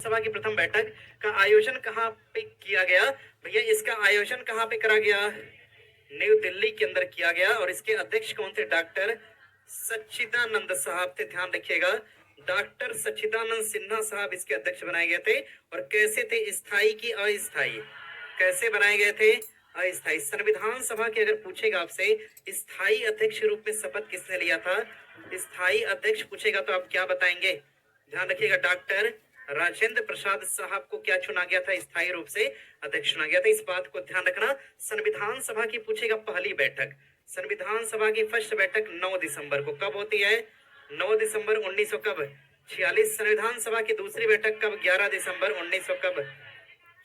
सभा की प्रथम बैठक का आयोजन कहाँ पे किया गया? भैया इसका आयोजन कहाँ पे करा गया? न्यू दिल्ली के अंदर किया गया। और इसके अध्यक्ष कौन थे? डॉक्टर सच्चिदानंद साहब थे। ध्यान रखिएगा, डॉक्टर सच्चिदानंद सिन्हा साहब इसके अध्यक्ष बनाए गए थे। और कैसे थे? स्थायी की अस्थायी? कैसे बनाए गए थे? अस्थायी। संविधान सभा के अगर पूछेगा आपसे स्थायी अध्यक्ष रूप में शपथ किसने लिया था, स्थायी अध्यक्ष पूछेगा तो आप क्या बताएंगे? ध्यान रखिएगा, डॉक्टर राजेंद्र प्रसाद साहब को क्या चुना गया था? स्थायी रूप से अध्यक्ष चुना गया था। इस बात को ध्यान रखना। संविधान सभा की पूछेगा पहली बैठक, संविधान सभा की फर्स्ट बैठक 9 दिसंबर को कब होती है? 9 दिसंबर 1900 कब? 46। संविधान सभा की दूसरी बैठक कब? 11 दिसंबर 1900 कब?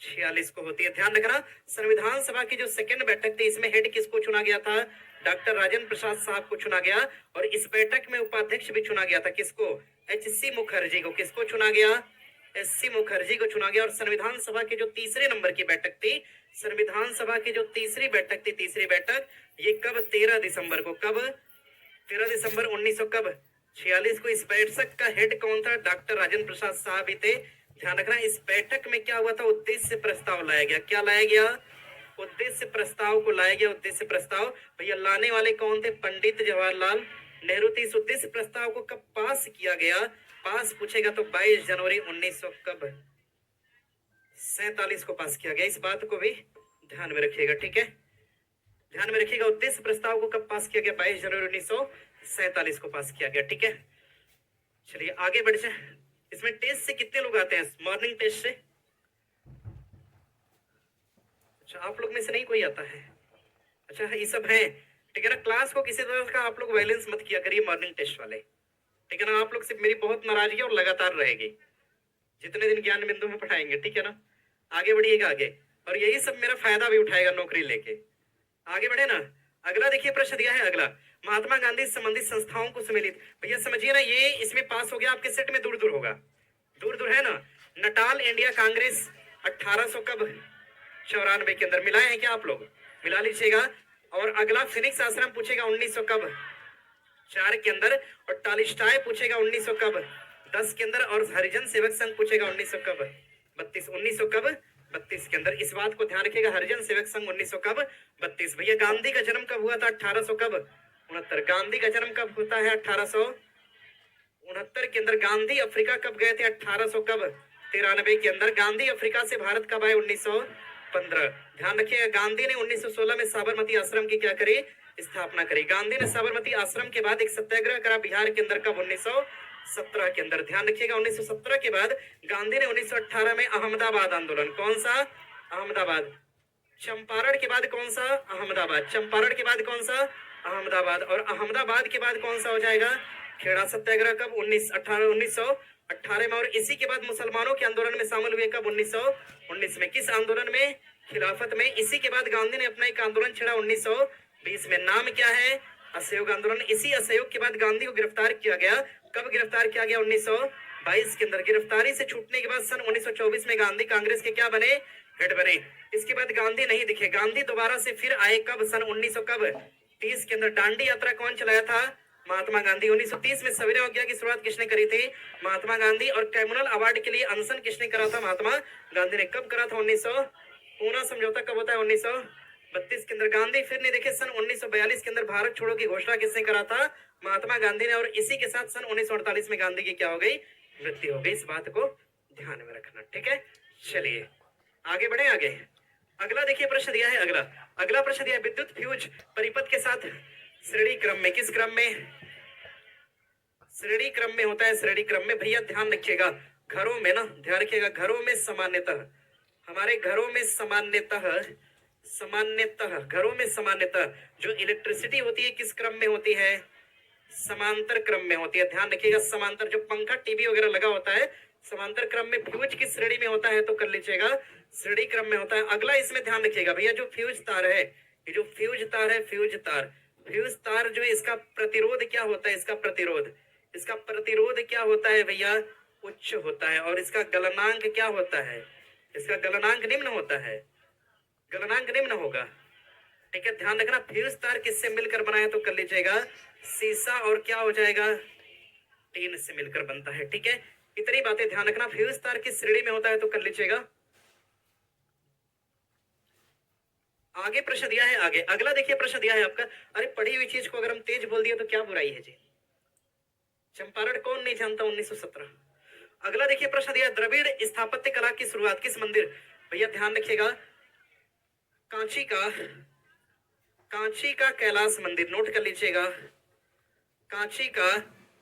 46 को होती है। ध्यान रखना, संविधान सभा की जो सेकंड बैठक थी इसमें हेड किसको चुना गया था? डॉक्टर राजेंद्र प्रसाद साहब को चुना गया। और इस बैठक में उपाध्यक्ष भी चुना गया था। किसको? एच.सी. मुखर्जी को। किसको चुना गया? एस.सी. मुखर्जी को चुना गया। और संविधान सभा की जो तीसरे नंबर की बैठक थी, संविधान सभा की जो तीसरी बैठक थी, तीसरी बैठक ये कब? 13 दिसंबर को। कब? 13 दिसंबर 1900 कब? 46 को। इस बैठक का हेड कौन था? डॉक्टर राजेंद्र प्रसाद साहब ही थे। ध्यान रखना, इस बैठक में क्या हुआ था? उद्देश्य प्रस्ताव लाया गया। क्या लाया गया? उद्देश्य प्रस्ताव को लाया गया। उद्देश्य प्रस्ताव भैया लाने वाले कौन थे? पंडित जवाहरलाल नेहरू थे। इस उद्देश्य प्रस्ताव को कब पास किया गया? पास पूछेगा तो 22 जनवरी 1900 कब? 47 को पास किया गया। इस बात को भी ध्यान में रखिएगा, ठीक है? ध्यान में रखिएगा, उद्देश्य प्रस्ताव को कब पास किया गया? 22 जनवरी 1947 को पास किया गया, ठीक है? चलिए आगे बढ़ जाए। इसमें टेस्ट से कितने लोग आते हैं? मॉर्निंग टेस्ट से? अच्छा, आप लोग में से नहीं कोई आता है? अच्छा, ये सब है, ठीक है ना? क्लास को किसी तरह का आप लोग वायलेंस मत किया करिए मॉर्निंग टेस्ट वाले, ठीक है ना? आप लोग से मेरी बहुत नाराजगी और लगातार रहेगी जितने दिन ज्ञान बिंदु में पढ़ाएंगे, ठीक है ना? आगे बढ़िएगा आगे। और यही सब मेरा फायदा भी उठाएगा नौकरी लेके। आगे बढ़े ना। अगला देखिए, प्रश्न दिया है अगला, महात्मा गांधी से संबंधित संस्थाओं को सम्मिलित। भैया समझिए ना, ये इसमें पास हो गया, आपके सेट में दूर दूर होगा, दूर दूर है ना। नटाल इंडिया कांग्रेस 1800 कब? 94 के अंदर। मिलाए हैं क्या आप लोग? मिला लीजिएगा। और अगला फिनिक्स आश्रम पूछेगा 1900 कब? 4 के अंदर। और टालिस्टाय पूछेगा 1900 कब? 10 के अंदर। और हरिजन सेवक संघ पूछेगा 1900 कब? 32। 1900 कब? 32 के अंदर। इस बात को ध्यान रखिएगा, हरिजन सेवक संघ 1900 कब? 32। भैया गांधी का जन्म कब हुआ था? 1800 कब? 69। गांधी का जन्म कब होता है? 1869 के अंदर। गांधी अफ्रीका कब गए थे? 1800 कब? 93 के अंदर। गांधी अफ्रीका से भारत कब आए? 1915। ध्यान रखिएगा, गांधी ने 1916 में साबरमती आश्रम की क्या करी? स्थापना करी। गांधी ने साबरमती आश्रम के बाद एक सत्याग्रह करा बिहार के अंदर कब? 1917 के अंदर। ध्यान रखिएगा, 1917 के बाद गांधी ने 1918 में अहमदाबाद आंदोलन। कौन सा? अहमदाबाद। चंपारण के बाद कौन सा? अहमदाबाद। चंपारण के बाद कौन सा? अहमदाबाद। और अहमदाबाद के बाद कौन सा हो जाएगा? खेड़ा सत्याग्रह कब? 1918 में। और इसी के बाद मुसलमानों के आंदोलन में शामिल हुए कब? 1919 में। किस आंदोलन में? खिलाफत में। इसी के बाद गांधी ने अपना एक आंदोलन छेड़ा 1920 में। नाम क्या है? असहयोग आंदोलन। इसी असहयोग के बाद गांधी को गिरफ्तार किया गया। कब गिरफ्तार किया गया? 1922 के अंदर। गिरफ्तारी से छूटने के बाद सन 1924 में गांधी कांग्रेस के क्या बने? हेड बने। इसके बाद गांधी नहीं दिखे। गांधी दोबारा से फिर आए कब? सन 1900 कब? 30 के अंदर। दांडी यात्रा कौन चलाया था? महात्मा गांधी। 1930 में सविनय अवज्ञा की शुरुआत किसने करी थी? महात्मा गांधी। और कैमुनल अवार्ड के लिए अनशन किसने करा था? महात्मा गांधी ने। कब करा था? 1900। पूना समझौता कब होता है? 1932 के अंदर। गांधी फिर नहीं देखे। सन 1942 के अंदर भारत छोड़ो की घोषणा किसने करा था? महात्मा गांधी ने। और इसी के साथ सन 1948 में गांधी की क्या हो गई? मृत्यु हो गई। इस बात को ध्यान में रखना, ठीक है? चलिए आगे बढ़े आगे। अगला देखिए प्रश्न दिया है अगला। अगला प्रश्न दिया है, विद्युत फ्यूज परिपथ के साथ श्रेणी क्रम में। किस क्रम में? श्रेणी क्रम में होता है। श्रेणी क्रम में। भैया ध्यान रखिएगा, घरों में ना, ध्यान रखिएगा, घरों में सामान्यतः, हमारे घरों में सामान्यतः घरों में सामान्यतः जो इलेक्ट्रिसिटी होती है किस क्रम में होती है? समांतर क्रम में होती है। ध्यान रखिएगा, समांतर। जो पंखा टीवी वगैरह लगा होता है समांतर क्रम में। फ्यूज किस श्रेणी में होता है? तो कर लीजिएगा, श्रेणी क्रम में होता है। अगला इसमें ध्यान रखिएगा भैया, जो फ्यूज तार है, ये जो फ्यूज तार है, फ्यूज तार जो है, इसका प्रतिरोध क्या होता है? इसका प्रतिरोध क्या होता है भैया? उच्च होता है। और इसका गलनांक क्या होता है? इसका गलनांक निम्न होता है। गलनांक निम्न होगा, ठीक है? ध्यान रखना, फ्यूज तार किससे मिलकर बना है? तो कर लीजिएगा, सीसा और क्या हो जाएगा? टीन से मिलकर बनता है, ठीक है? इतनी बातें ध्यान रखना। फ्यूज तार किस श्रेणी में होता है तो कर लीजिएगा। आगे प्रश्न दिया है, आगे अगला देखिए प्रश्न दिया है आपका। अरे पढ़ी हुई चीज को अगर हम तेज बोल दिए तो क्या बुराई है जी। चंपारण कौन नहीं जानता 1917। अगला देखिए प्रश्न दिया, द्रविड़ स्थापत्य कला की शुरुआत किस मंदिर। भैया ध्यान रखिएगा, कांची का, कांची का कैलाश मंदिर, नोट कर लीजिएगा। कांची का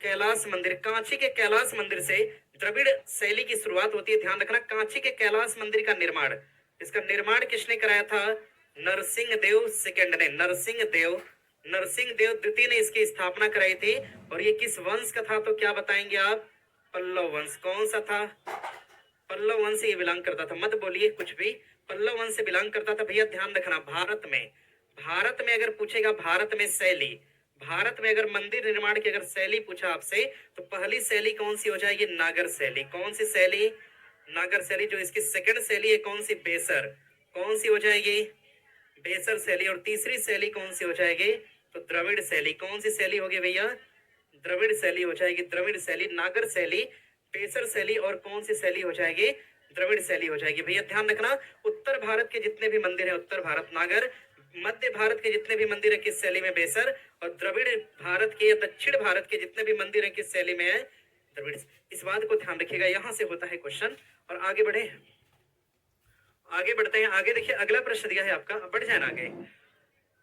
कैलाश मंदिर, कांची के कैलाश मंदिर से द्रविड़ शैली की शुरुआत होती है। ध्यान रखना, कांची के कैलाश मंदिर का निर्माण, इसका निर्माण किसने कराया था। नरसिंह देव सेकंड ने, नरसिंह देव द्वितीय ने इसकी स्थापना कराई थी। और ये किस वंश का था तो क्या बताएंगे आप। पल्लव वंश। कौन सा था। पल्लव वंश से ये बिलोंग करता था, मत बोलिए कुछ भी, पल्लव वंश से बिलोंग करता था। भैया ध्यान रखना, भारत में अगर पूछेगा, भारत में शैली, भारत में अगर मंदिर निर्माण की अगर शैली पूछा आपसे तो पहली शैली कौन सी हो जाएगी, नागर शैली। कौन सी शैली, नागर शैली। जो इसकी सेकंड शैली है कौन सी, बेसर। कौन सी हो जाएगी, बेसर शैली। और तीसरी शैली कौन सी हो जाएगी तो द्रविड़ शैली। कौन सी शैली होगी भैया, द्रविड़ शैली हो जाएगी। द्रविड़ शैली, नागर शैली, बेसर शैली और कौन सी शैली हो जाएगी, द्रविड़ शैली हो जाएगी। भैया ध्यान रखना, उत्तर भारत के जितने भी मंदिर है उत्तर भारत नागर, मध्य भारत के जितने भी मंदिर है किस शैली में, बेसर। और द्रविड़ भारत के या दक्षिण भारत के जितने भी मंदिर है किस शैली में है, द्रविड़। इस बात को ध्यान रखिएगा, यहां से होता है क्वेश्चन। और आगे बढ़े, आगे बढ़ते हैं। आगे देखिए अगला प्रश्न दिया है आपका, बढ़ जाए ना आगे।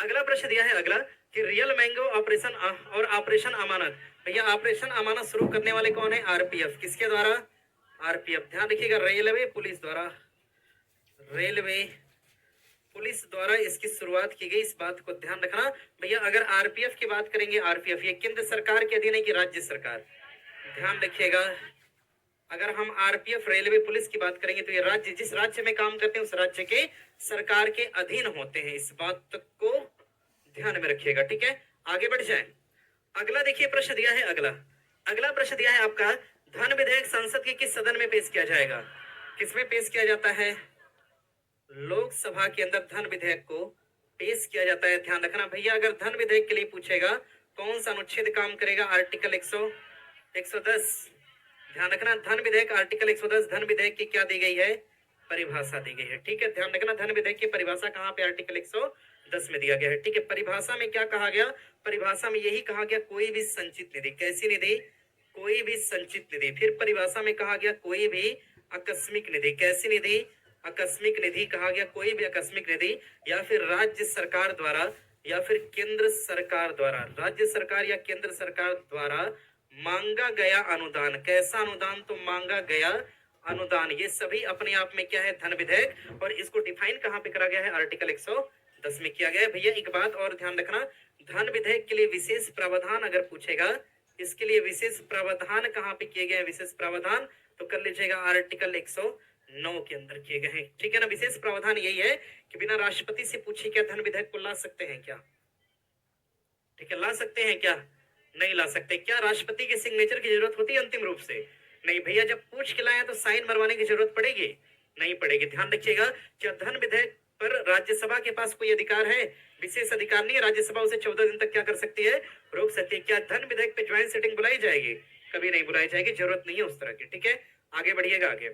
अगला प्रश्न दिया है अगला कि रियल मैंगो ऑपरेशन और ऑपरेशन अमानत। भैया ऑपरेशन अमानत शुरू करने वाले कौन है, आरपीएफ। किसके द्वारा, आरपीएफ। ध्यान रखिएगा, रेलवे पुलिस द्वारा, रेलवे पुलिस द्वारा इसकी शुरुआत की गई, इस बात को ध्यान रखना। भैया अगर आरपीएफ की बात करेंगे, आरपीएफ ये केंद्र सरकार के अधीन है कि राज्य सरकार, ध्यान रखिएगा। अगर हम आरपीएफ रेलवे पुलिस की बात करेंगे तो ये राज्य, जिस राज्य में काम करते हैं उस राज्य के सरकार के अधीन होते हैं, इस बात को ध्यान में रखिएगा, ठीक है। आगे बढ़ जाए। अगला देखिए प्रश्न दिया है अगला, अगला प्रश्न दिया है आपका, धन विधेयक संसद के किस सदन में पेश किया जाएगा। किसमें पेश किया जाता है, लोकसभा के अंदर धन विधेयक को पेश किया जाता है। ध्यान रखना भैया, अगर धन विधेयक के लिए पूछेगा कौन सा अनुच्छेद काम करेगा, आर्टिकल 110। ध्यान रखना, धन विधेयक आर्टिकल 110, धन विधेयक की क्या दी गई है, परिभाषा दी गई है, ठीक है। ध्यान रखना, धन विधेयक की परिभाषा कहाँ पे, आर्टिकल 110 में दिया गया है, ठीक है। परिभाषा में क्या कहा गया, परिभाषा में यही कहा गया कोई भी संचित निधि, कैसी निधि, कोई भी संचित निधि। फिर परिभाषा में कहा गया कोई भी आकस्मिक निधि, कैसी निधि, आकस्मिक निधि कहा गया, कोई भी आकस्मिक निधि, या फिर राज्य सरकार द्वारा या फिर केंद्र सरकार द्वारा, राज्य सरकार या केंद्र सरकार द्वारा मांगा गया अनुदान। कैसा अनुदान, तो मांगा गया अनुदान। ये सभी अपने आप में क्या है, धन विधेयक। और इसको डिफाइन कहाँ पे करा गया है, आर्टिकल 110 में किया गया है। भैया एक बात और ध्यान रखना, धन विधेयक के लिए विशेष प्रावधान अगर पूछेगा, इसके लिए विशेष प्रावधान कहाँ पे किए गए हैं, विशेष प्रावधान तो कर लीजिएगा आर्टिकल 109 के अंदर किए गए हैं, ठीक है ना। विशेष प्रावधान यही है कि बिना राष्ट्रपति से पूछे क्या धन विधेयक को ला सकते हैं क्या, ठीक है, ला सकते हैं क्या, नहीं ला सकते। क्या राष्ट्रपति के सिग्नेचर की जरूरत होती है अंतिम रूप से, नहीं भैया। जब पूछ के लाए तो साइन मरवाने की जरूरत पड़ेगी, नहीं पड़ेगी। ध्यान रखिएगा, क्या धन विधेयक पर राज्यसभा के पास कोई अधिकार है, विशेष अधिकार नहीं है। राज्यसभा उसे 14 दिन तक क्या कर सकती है, रोक सकती है। क्या धन विधेयक पे ज्वाइंट सिटिंग बुलाई जाएगी, कभी नहीं बुलाई जाएगी, जरूरत नहीं है उस तरह की, ठीक है। आगे बढ़िएगा आगे।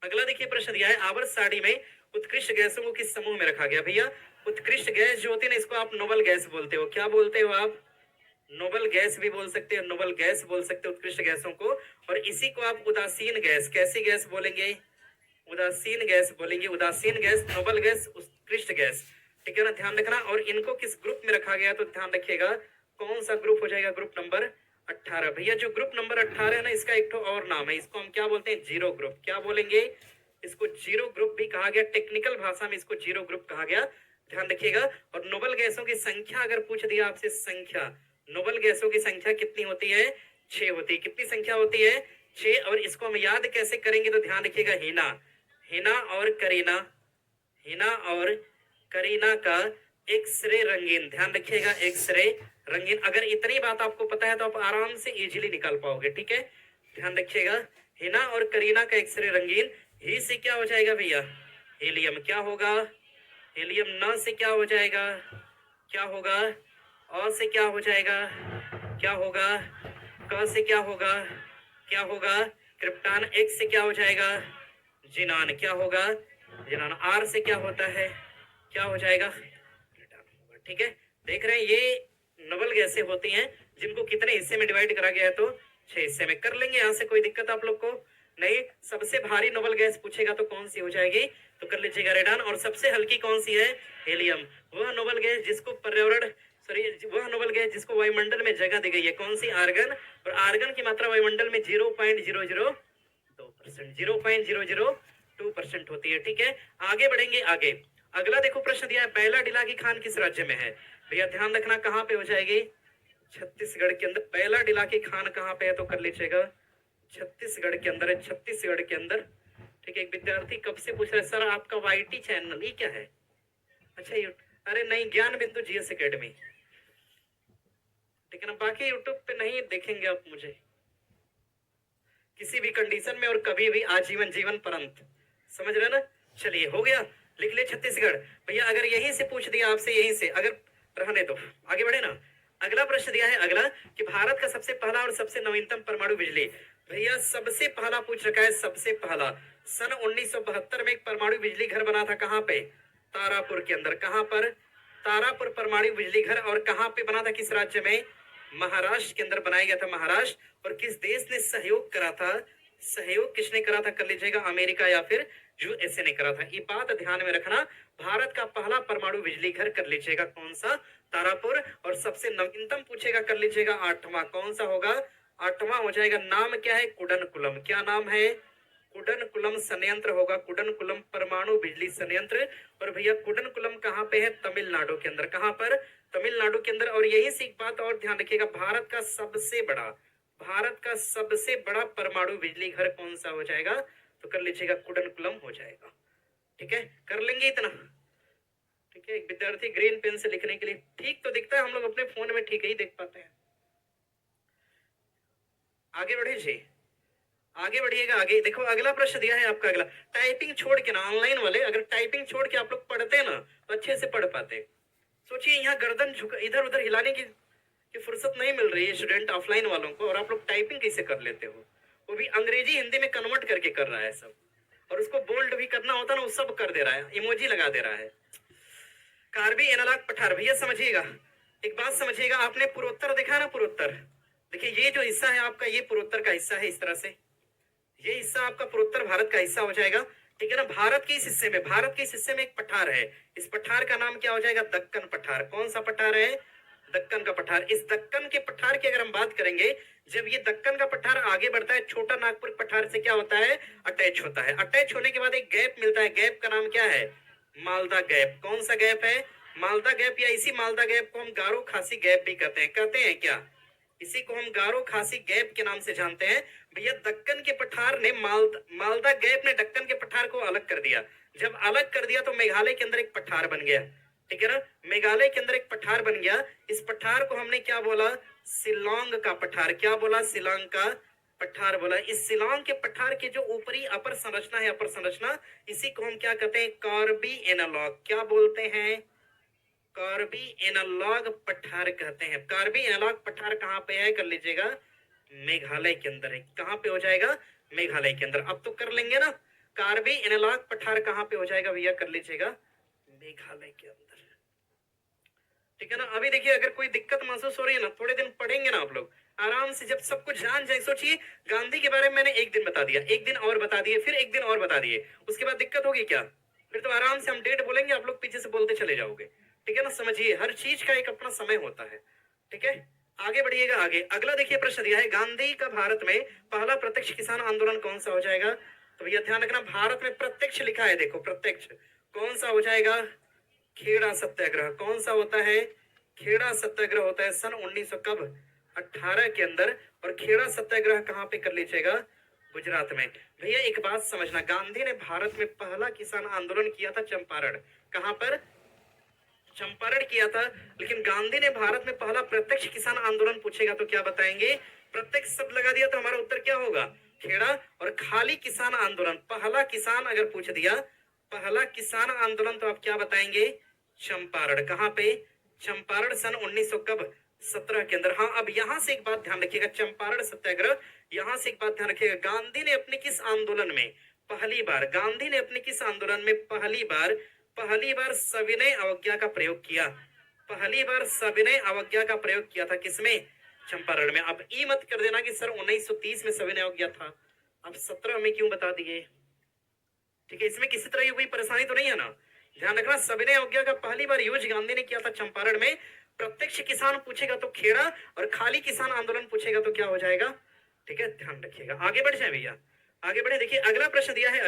अगला देखिए प्रश्न दिया है, आवर्त सारणी में उत्कृष्ट गैसों को किस समूह में रखा गया। भैया उत्कृष्ट गैस जो होती है ना, इसको आप नोबल गैस बोलते हो। क्या बोलते हो आप, नोबल गैस भी बोल सकते हैं, नोबल गैस बोल सकते हो उत्कृष्ट गैसों को। और इसी को आप उदासीन गैस, कैसी गैस बोलेंगे, उदासीन गैस बोलेंगे। उदासीन गैस, नोबल गैस, उत्कृष्ट गैस, ठीक है ना। ध्यान रखना। और इनको किस ग्रुप में रखा गया तो ध्यान रखिएगा कौन सा ग्रुप हो जाएगा, ग्रुप नंबर 18। भैया जो ग्रुप नंबर 18 है ना, इसका एक तो और नाम है, इसको हम क्या बोलते हैं, जीरो ग्रुप। क्या बोलेंगे, इसको जीरो ग्रुप भी कहा गया, टेक्निकल भाषा में इसको जीरो ग्रुप कहा गया, ध्यान रखिएगा। और नोबल गैसों की संख्या अगर पूछ दिया आपसे, संख्या, नोबल गैसों की संख्या कितनी होती है, 6 होती है। कितनी संख्या होती है, 6। और इसको हम याद कैसे करेंगे तो ध्यान रखिएगा, हिना, हिना और करीना, हिना और करीना का एक्सरे रंगीन, ध्यान रखिएगा एक्सरे रंगीन। अगर इतनी बात आपको पता है तो आप आराम से इजीली निकाल पाओगे, ठीक है। ध्यान रखिएगा, हिना और करीना का एक्सरे रंगीन। ही से क्या हो जाएगा भैया, हीलियम। क्या होगा, हीलियम। न से क्या हो जाएगा, क्या होगा, अ से क्या हो जाएगा, क्या होगा, क से क्या होगा, क्या होगा, क्रिप्टान, एक्स से क्या हो जाएगा जिनान, क्या होगा जिनान, आर से क्या होता है, क्या हो जाएगा क्रिप्टान होगा। ठीक है, देख रहे हैं ये नोबल गैसें होती हैं जिनको कितने हिस्से में डिवाइड करा गया है, तो 6 हिस्से में। कर लेंगे यहाँ से, कोई दिक्कत आप लोग को नहीं। सबसे भारी नोबल गैस पूछेगा तो कौन सी हो जाएगी, तो कर लीजिएगा रेडान। और सबसे हल्की कौन सी है, हेलियम। वह नोबल गैस जिसको पर्यावरण सॉरी वह नोबल गैस जिसको वायुमंडल में जगह दी गई है, कौन सी, आर्गन। और आर्गन की मात्रा वायुमंडल में 0.002%, 0.002% होती है। ठीक है, आगे बढ़ेंगे। आगे अगला देखो प्रश्न दिया है, पहला डिला की खान किस राज्य में है। भैया ध्यान रखना, कहाँ पे हो जाएगी, छत्तीसगढ़ के अंदर। पहला डिला की खान कहाँ पे है, तो कर लीजिएगा छत्तीसगढ़ के अंदर है, छत्तीसगढ़ के अंदर। ठीक है, एक विद्यार्थी कब से पूछ रहा है, सर आपका वाईटी चैनल ये क्या है, अच्छा अरे नहीं, ज्ञान बिंदु जीएस एकेडमी। ठीक है ना, बाकी यूट्यूब पे नहीं देखेंगे आप मुझे किसी भी कंडीशन में और कभी भी, आजीवन जीवन परंत, समझ रहे ना। चलिए हो गया, लिख ले छत्तीसगढ़। भैया अगर यहीं से पूछ दिया आपसे, यहीं से अगर रहने दो, आगे बढ़े ना। अगला प्रश्न दिया है, अगला कि भारत का सबसे पहला और सबसे नवीनतम परमाणु बिजली। भैया सबसे पहला पूछ रखा है, सबसे पहला सन 1972 में एक परमाणु बिजली घर बना था, कहां पे, तारापुर के अंदर। कहां पर, तारापुर परमाणु बिजली घर। और कहां पे बना था, किस राज्य में, महाराष्ट्र के अंदर बनाया गया था, महाराष्ट्र। और किस देश ने सहयोग करा था, सहयोग किसने करा था, कर लीजिएगा अमेरिका या फिर यूएसए ने करा था। ये बात ध्यान में रखना, भारत का पहला परमाणु बिजली घर कर लीजिएगा कौन सा, तारापुर। और सबसे नवीनतम पूछेगा, कर लीजिएगा 8वां, कौन सा होगा, 8वां हो जाएगा। नाम क्या है, कुडनकुलम। क्या नाम है, कुडनकुलम संयंत्र होगा, कुडनकुलम परमाणु बिजली संयंत्र। और भैया कुडनकुलम कहाँ पे है, तमिलनाडु के अंदर। कहां पर, तमिलनाडु के अंदर। और यही से एक बात और ध्यान रखिएगा, भारत का सबसे बड़ा, भारत का सबसे बड़ा परमाणु बिजली घर कौन सा हो जाएगा, तो कर लीजिएगा कुडनकुलम हो जाएगा। ठीक है, कर लेंगे इतना। ठीक है, एक विद्यार्थी ग्रीन पेन से लिखने के लिए, ठीक तो दिखता है, हम लोग अपने फोन में ठीक ही देख पाते हैं। आगे बढ़े जी, आगे बढ़िएगा। आगे देखो, अगला प्रश्न दिया है आपका, अगला टाइपिंग छोड़ के ना, ऑनलाइन वाले अगर टाइपिंग छोड़ के आप लोग पढ़ते ना तो अच्छे से पढ़ पाते। सोचिए यहाँ गर्दन झुका, इधर उधर हिलाने की फुर्सत नहीं मिल रही है स्टूडेंट ऑफलाइन वालों को, और आप लोग टाइपिंग कैसे कर लेते हो, वो भी अंग्रेजी हिंदी में कन्वर्ट करके कर रहा है सब। और उसको बोल्ड भी करना होता है ना, वो सब कर दे रहा है, इमोजी लगा दे रहा है। कार्बी एनालॉग पठार। भैया समझिएगा, एक बात समझिएगा, आपने पूर्वोत्तर देखा ना, पूर्वोत्तर देखिए, ये जो हिस्सा है आपका, ये पूर्वोत्तर का हिस्सा है, इस तरह से ये हिस्सा आपका पूर्वोत्तर भारत का हिस्सा हो जाएगा। ठीक है ना, भारत के इस हिस्से में, भारत के इस हिस्से में एक पठार है, इस पठार का नाम क्या हो जाएगा, दक्कन पठार। कौन सा पठार है, दक्कन का पठार। इस दक्कन के पठार की अगर हम बात करेंगे, जब ये दक्कन का पठार आगे बढ़ता है, छोटा नागपुर पठार से क्या होता है, अटैच होता है। अटैच होने के बाद एक गैप मिलता है, गैप का नाम क्या है, मालदा गैप। कौन सा गैप है, मालदा गैप। या इसी मालदा गैप को हम गारो खासी गैप भी कहते हैं, कहते हैं क्या, इसी को हम गारो खासी गैप के नाम से जानते हैं। भैया दक्कन के पठार ने मालदा गैप ने दक्कन के पठार को अलग कर दिया। जब अलग कर दिया तो मेघालय के अंदर एक पठार बन गया। ठीक है ना, मेघालय के अंदर एक पठार बन गया। इस पठार को हमने क्या बोला, शिलोंग का पठार। क्या बोला, शिलोंग का पठार बोला। इस शिलोंग के पठार के जो ऊपरी अपर संरचना है, अपर संरचना, इसी को हम क्या कहते हैं, कार्बी एनालॉग। क्या बोलते हैं, कार्बी एनालॉग पठार कहते हैं। कार्बी एनालॉग पठार कहां पे है, कर लीजिएगा मेघालय के अंदर है। कहां पे हो जाएगा, मेघालय के अंदर। अब तो कर लेंगे ना, कार्बी एनालॉग पठार कहां पे हो जाएगा भैया, कर लीजिएगा मेघालय के अंदर। ठीक है ना, अभी देखिए अगर कोई दिक्कत महसूस हो रही है ना, थोड़े दिन पढ़ेंगे ना आप लोग आराम से, जब सब कुछ जान जाए। सोचिए गांधी के बारे में मैंने एक दिन बता दिया, एक दिन और बता दिए, फिर एक दिन और बता दिए, उसके बाद दिक्कत होगी क्या, फिर तो आराम से हम डेट बोलेंगे, आप लोग पीछे से बोलते चले जाओगे। ठीक है ना, समझिए हर चीज का एक अपना समय होता है। ठीक है, आगे बढ़िएगा। आगे अगला देखिए प्रश्न दिया है, गांधी का भारत में पहला प्रत्यक्ष किसान आंदोलन कौन सा हो जाएगा। तो भैया ध्यान रखना, भारत में प्रत्यक्ष लिखा है, देखो प्रत्यक्ष कौन सा हो जाएगा, खेड़ा सत्याग्रह। कौन सा होता है, खेड़ा सत्याग्रह होता है सन 1900 कब, 18 के अंदर। और खेड़ा सत्याग्रह कहां पे कर लीजिएगा, गुजरात में। भैया एक बात समझना, गांधी ने भारत में पहला किसान आंदोलन किया था चंपारण। कहां पर, चंपारण किया था। लेकिन गांधी ने भारत में पहला प्रत्यक्ष किसान आंदोलन पूछेगा तो क्या बताएंगे, प्रत्यक्ष शब्द लगा दिया तो हमारा उत्तर क्या होगा, खेड़ा। और खाली किसान आंदोलन, पहला किसान अगर पूछ दिया, पहला किसान आंदोलन, तो आप क्या बताएंगे, चंपारण। कहां पे, चंपारण सन 1900 कब, 17 के अंदर। हाँ, अब यहां से एक बात ध्यान रखिएगा, चंपारण सत्याग्रह, यहां से एक बात ध्यान रखिएगा, गांधी ने अपने किस आंदोलन में पहली बार, गांधी ने अपने किस आंदोलन में पहली बार सविनय अवज्ञा का प्रयोग किया? पहली बार सविनय अवज्ञा का प्रयोग किया था किसमें? चंपारण में। अब ई मत कर देना कि सर 1930 में सविनय अवज्ञा था, अब 17 में क्यों बता दिए? ठीक है, इसमें किसी तरह की कोई परेशानी तो नहीं है ना? ध्यान रखना, सविनय अवज्ञा का पहली बार यूज गांधी ने किया था चंपारण में। प्रत्यक्ष किसान पूछेगा तो खेड़ा, और खाली किसान आंदोलन पूछेगा तो क्या हो जाएगा? ठीक है, ध्यान रखिएगा। आगे बढ़ जाए भैया, आगे बढ़े। देखिए अगला प्रश्न दिया है,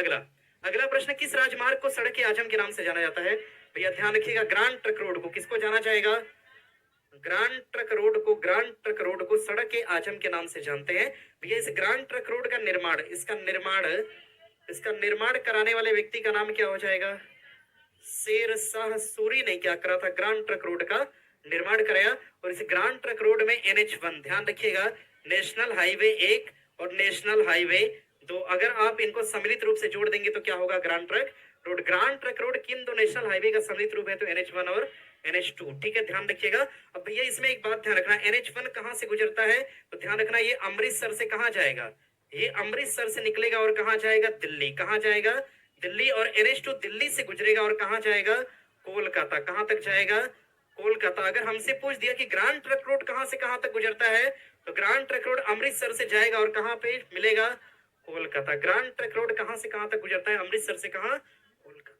अगला प्रश्न, किस राजमार्ग को सड़क ए आजम के नाम से जाना जाता है? भैया ध्यान रखिएगा, ग्रांड ट्रक रोड को किसको जाना जाएगा? ग्रांड ट्रक रोड को सड़क ए आजम के नाम से जानते हैं। भैया इस ग्रांड ट्रक रोड का निर्माण, इसका निर्माण कराने वाले व्यक्ति का नाम क्या हो जाएगा? शेर शाह सूरी ने क्या करा था? ग्रांड ट्रक रोड का निर्माण कराया। और इस ग्रांड ट्रक रोड में NH1, ध्यान रखिएगा, नेशनल हाईवे 1 और नेशनल हाईवे 2, अगर आप इनको सम्मिलित रूप से जोड़ देंगे तो क्या होगा? ग्रांड ट्रक रोड किन दो नेशनल हाईवे का सम्मिलित रूप है? तो NH1 और NH2। ठीक है, ध्यान रखिएगा। अब भैया इसमें एक बात ध्यान रखना, NH1 कहां से गुजरता है? तो ध्यान रखना, ये अमृतसर से कहां जाएगा? ये अमृतसर से निकलेगा और कहां जाएगा? दिल्ली। कहां जाएगा? दिल्ली। और NH2 दिल्ली से गुजरेगा और कहां जाएगा? कोलकाता। कहां तक जाएगा? कोलकाता। अगर हमसे पूछ दिया कि ग्रांड ट्रक रोड कहां से कहां तक गुजरता है, तो ग्रांड ट्रक रोड अमृतसर से जाएगा और कहां पे मिलेगा? कोलकाता। ग्रांड ट्रक रोड कहां से कहां तक गुजरता है? अमृतसर से कहां? कोलकाता।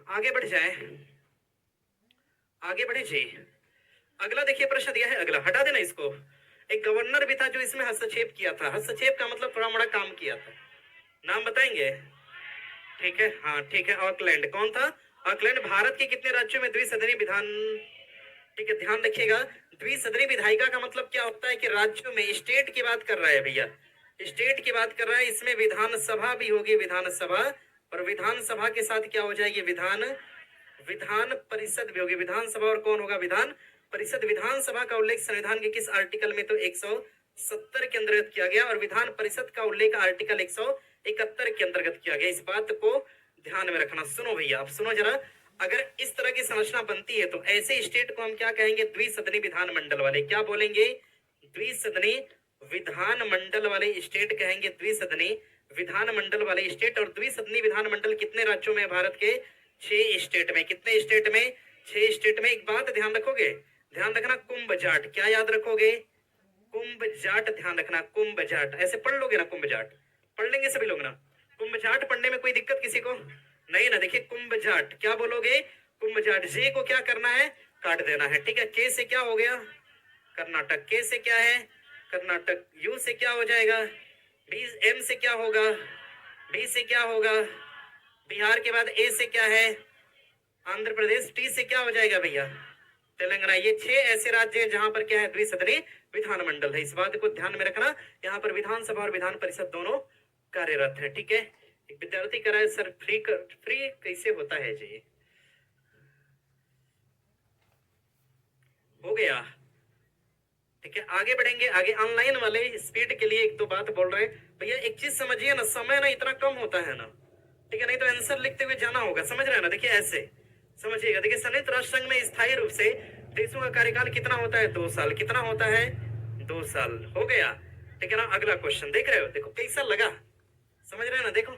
आगे बढ़ जाए, आगे बढ़े जी। अगला देखिए प्रश्न दिया है, अगला हटा देना इसको। एक गवर्नर भी था जो इसमें हस्तक्षेप किया था, हस्तक्षेप का मतलब थोड़ा मोड़ा काम किया था, नाम बताएंगे? ठीक है, हाँ ठीक है, ऑकलैंड। कौन था? ऑकलैंड। भारत के कितने राज्यों में द्विसदनीय विधान? ठीक है, ध्यान रखिएगा, द्विसदनीय विधायिका का मतलब क्या होता है कि राज्यों में, स्टेट की बात कर रहा है भैया, स्टेट की बात कर रहा है। इसमें विधानसभा भी होगी, विधानसभा, और विधानसभा के साथ क्या हो जाएगी? विधान परिषद भी होगी। विधानसभा और कौन होगा? विधान परिषद। विधानसभा का उल्लेख संविधान के किस आर्टिकल में? तो 170 के अंतर्गत किया गया, और विधान परिषद का उल्लेख आर्टिकल 171 के अंतर्गत किया गया। इस बात को ध्यान में रखना। सुनो भैया, अब सुनो जरा, अगर इस तरह की संरचना बनती है तो ऐसे स्टेट को हम क्या कहेंगे? द्विसदनी विधानमंडल वाले। क्या बोलेंगे? द्विसदनी विधानमंडल वाले स्टेट कहेंगे, द्विसदनी विधानमंडल वाले स्टेट। और द्विसदनी विधानमंडल कितने राज्यों में? भारत के 6 स्टेट में। कितने स्टेट में? 6 स्टेट में। एक बात ध्यान रखोगे, ध्यान रखना, कुंभ जाट। क्या याद रखोगे? कुंभ जाट। ध्यान रखना, कुंभ जाट। ऐसे पढ़ लोगे ना, कुंभ जाट पढ़ लेंगे सभी लोग ना? कुंभ जाट पढ़ने में कोई दिक्कत किसी को नहीं ना? देखिए कुंभ जाट क्या बोलोगे? कुंभ जाट। जे को क्या करना है? काट देना है। ठीक है, के से क्या हो गया? कर्नाटक। के से क्या है? कर्नाटक। यू से क्या हो जाएगा? डी। एम से क्या होगा? डी से क्या होगा? बिहार के बाद ए से क्या है? आंध्र प्रदेश। टी से क्या हो जाएगा भैया? तेलंगाना। ये 6 ऐसे राज्य हैं जहां पर क्या है? द्विसदनी विधानमंडल है। इस बात को ध्यान में रखना, यहाँ पर विधानसभा और विधान परिषद दोनों कार्यरत है। ठीक है, एक विद्यार्थी कह रहा है सर फ्री कैसे होता है जी? हो गया। ठीक है, आगे बढ़ेंगे। आगे ऑनलाइन वाले स्पीड के लिए एक दो बात बोल रहे हैं भैया। एक चीज समझिए ना, समय ना इतना कम होता है ना, ठीक है, नहीं तो आंसर लिखते हुए जाना होगा, समझ रहे हैं ना? देखिए ऐसे समझिएगा, देखिए संयुक्त राष्ट्र संघ में स्थायी रूप से देशों का कार्यकाल कितना होता है? 2 साल। कितना होता है? 2 साल। हो गया। ठीक है ना? अगला क्वेश्चन देख रहे हो, देखो कैसा लगा, समझ रहे हैं ना? देखो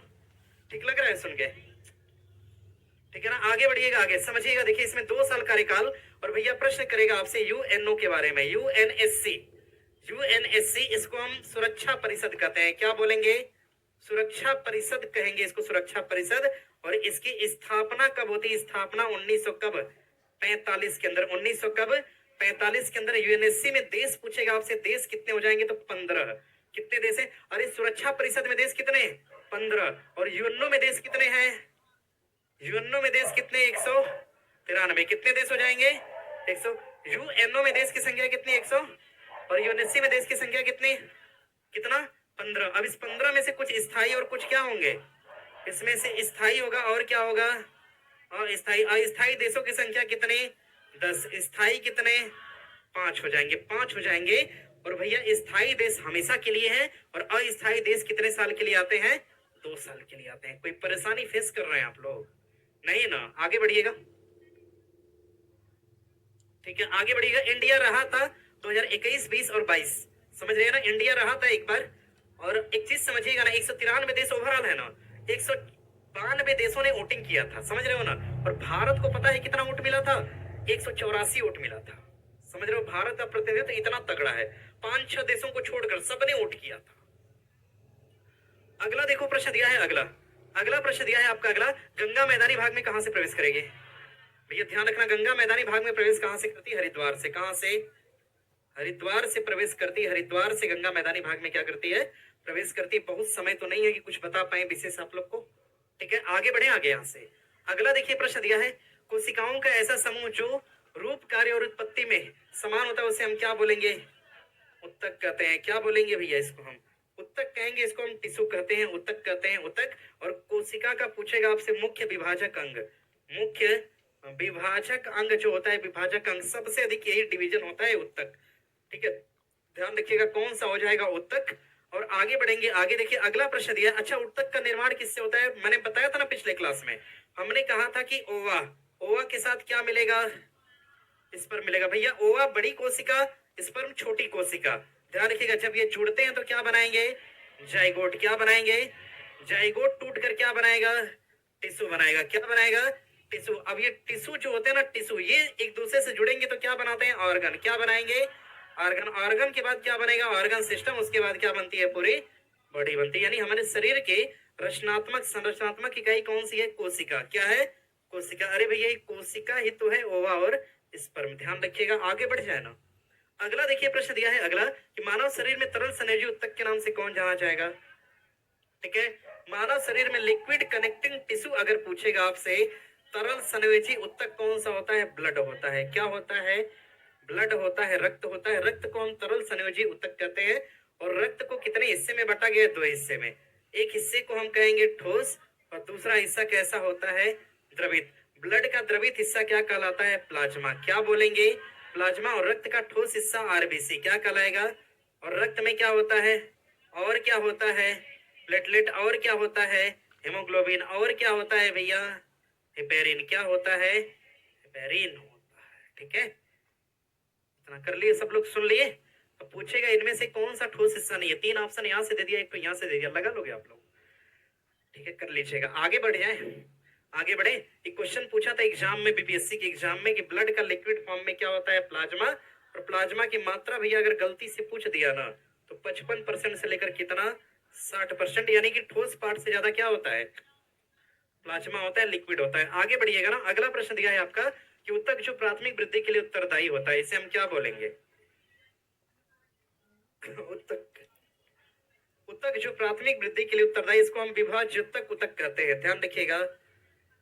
ठीक लग रहा है सुन के? ठीक है ना? आगे बढ़िएगा, आगे समझिएगा। देखिए इसमें 2 साल कार्यकाल, और भैया प्रश्न करेगा आपसे यूएनओ के बारे में। यूएनएससी, इसको हम सुरक्षा परिषद कहते हैं। क्या बोलेंगे? सुरक्षा परिषद कहेंगे इसको, सुरक्षा परिषद। और इसकी स्थापना कब होती है? स्थापना 1900 कब? 45 के अंदर। 1900 कब? 45 के अंदर। यूएनएससी में देश पूछेगा आपसे, देश कितने हो जाएंगे? तो 15। कितने देश है? अरे सुरक्षा परिषद में देश कितने? 15। और यूएनओ में देश कितने हैं? यूएनओ में देश कितने? 193। कितने देश हो जाएंगे? 100। यूएनओ में देश की संख्या कितनी? 100। और यूएनएससी में देश की संख्या कितनी? कितना? 15। अब इस 15 में से कुछ स्थायी और कुछ क्या होंगे? इसमें से स्थायी होगा और क्या होगा? अस्थायी। अस्थायी देशों की संख्या कितने? 10। स्थायी कितने? 5 हो जाएंगे, 5 हो जाएंगे। और भैया स्थायी देश हमेशा के लिए है, और अस्थायी देश कितने साल के लिए आते हैं? 2 साल के लिए आते हैं। कोई परेशानी फेस कर रहे हैं आप लोग? नहीं ना? आगे बढ़िएगा। ठीक है, आगे बढ़िएगा। इंडिया रहा था 2021, 20 और 22, समझ रहे हैं ना, इंडिया रहा था एक बार। और एक चीज समझिएगा ना, 193 देश ओवरऑल है ना, 192 देशों ने वोटिंग किया था, समझ रहे हो ना। और भारत को पता है कितना वोट मिला था? 184 वोट मिला था, समझ रहे हो। भारत का प्रतिनिधित्व इतना तगड़ा है, 5-6 देशों को छोड़कर सबने वोट किया था। अगला देखो प्रश्न दिया है, अगला अगला प्रश्न दिया है आपका अगला, गंगा मैदानी भाग में कहां से प्रवेश करेगी? भैया ध्यान रखना, गंगा मैदानी भाग में प्रवेश कहां से करती है? हरिद्वार से। कहां से? हरिद्वार से प्रवेश करती है। हरिद्वार से गंगा मैदानी भाग में क्या करती है? प्रवेश करती है। बहुत समय तो नहीं है कि कुछ बता पाए विशेष आप लोग को, ठीक है, आगे बढ़े आगे यहां से। अगला देखिए प्रश्न दिया है, कोशिकाओं का ऐसा समूह जो रूप, कार्य और उत्पत्ति में समान होता है, उसे हम क्या बोलेंगे? उत्तक कहते हैं। क्या बोलेंगे भैया इसको? हम उत्तक कहेंगे, इसको हम टिश्यू कहते हैं, उत्तक कहते हैं, उत्तक। और कोशिका का पूछेगा आपसे मुख्य विभाजक अंग, मुख्य विभाजक अंग जो होता है, विभाजक अंग सबसे अधिक यही डिवीजन होता है, उत्तक, ठीक है, ध्यान रखिएगा कौन सा हो जाएगा? उत्तक। और आगे बढ़ेंगे, आगे देखिए अगला प्रश्न दिया। अच्छा, उत्तक का निर्माण किससे होता है? मैंने बताया था ना पिछले क्लास में, हमने कहा था कि ओवा, ओवा के साथ क्या मिलेगा? स्पर्म मिलेगा। भैया ओवा बड़ी कोशिका, स्पर्म छोटी कोशिका। ध्यान रखिएगा, जब ये जुड़ते हैं तो क्या बनाएंगे? जाइगोट। क्या बनाएंगे? जाइगोट टूट कर क्या बनाएगा? टिश्यू बनाएगा। क्या बनाएगा? टिश्यू। अब ये टिश्यू जो होते हैं ना, टिश्यू ये एक दूसरे से जुड़ेंगे तो क्या बनाते हैं? ऑर्गन। क्या बनाएंगे? ऑर्गन। ऑर्गन के बाद क्या बनेगा? Organ system. उसके बाद क्या बनती है? पूरी बॉडी बनती है। यानी हमारे शरीर के रचनात्मक संरचनात्मक इकाई कौन सी है? कोशिका। क्या है? कोशिका। अरे भैया कोशिका ही तो है ओवा और स्पर्म। ध्यान रखिएगा, आगे बढ़ जाए ना। अगला देखिए प्रश्न दिया है अगला, कि मानव शरीर में तरल संयोजी उत्तक के नाम से कौन जाना जाएगा? ठीक है, मानव शरीर में लिक्विड कनेक्टिंग टिश्यू अगर पूछेगा आपसे, तरल संयोजी उत्तक कौन सा होता है? ब्लड होता है। क्या होता है? ब्लड होता है, रक्त होता है। रक्त को हम तरल संयोजी उत्तक कहते हैं। और रक्त को कितने हिस्से में बांटा गया? 2 हिस्से में। एक हिस्से को हम कहेंगे ठोस, और दूसरा हिस्सा कैसा होता है? द्रवित। ब्लड का द्रवित हिस्सा क्या कहलाता है? प्लाज्मा। क्या बोलेंगे? प्लाज्मा। और रक्त का ठोस हिस्सा आरबीसी क्या कहलाएगा? और रक्त में क्या होता है? और क्या होता है? प्लेटलेट। और क्या होता है? हेमोग्लोबिन। और क्या होता है भैया? हेपेरिन। क्या होता है? हेपेरिन होता है। ठीक है, इतना कर लिए सब लोग, सुन लिए। अब पूछेगा इनमें से कौन सा ठोस हिस्सा नहीं है? 3 ऑप्शन यहाँ से दे दिया, एक तो यहाँ से दे दिया, लगा लोगे आप लोग। ठीक है, कर लीजिएगा, आगे बढ़ जाए, आगे बढ़े। एक क्वेश्चन पूछा था एग्जाम में, बीपीएससी के एग्जाम में, कि ब्लड का लिक्विड फॉर्म में क्या होता है? प्लाज्मा। और प्लाज्मा की मात्रा भैया अगर गलती से पूछ दिया ना, तो 55% से लेकर कितना? 60%। यानी कि ठोस पार्ट से ज्यादा क्या होता है? प्लाज्मा होता है, लिक्विड होता है। आगे बढ़िएगा ना, अगला प्रश्न दिया है आपका, कि उत्तक जो प्राथमिक वृद्धि के लिए उत्तरदायी होता है, इसे हम क्या बोलेंगे? उत्तक। उत्तक जो प्राथमिक वृद्धि के लिए उत्तरदायी, इसको हम विभाज्योतक उत्तक कहते हैं। ध्यान रखिएगा,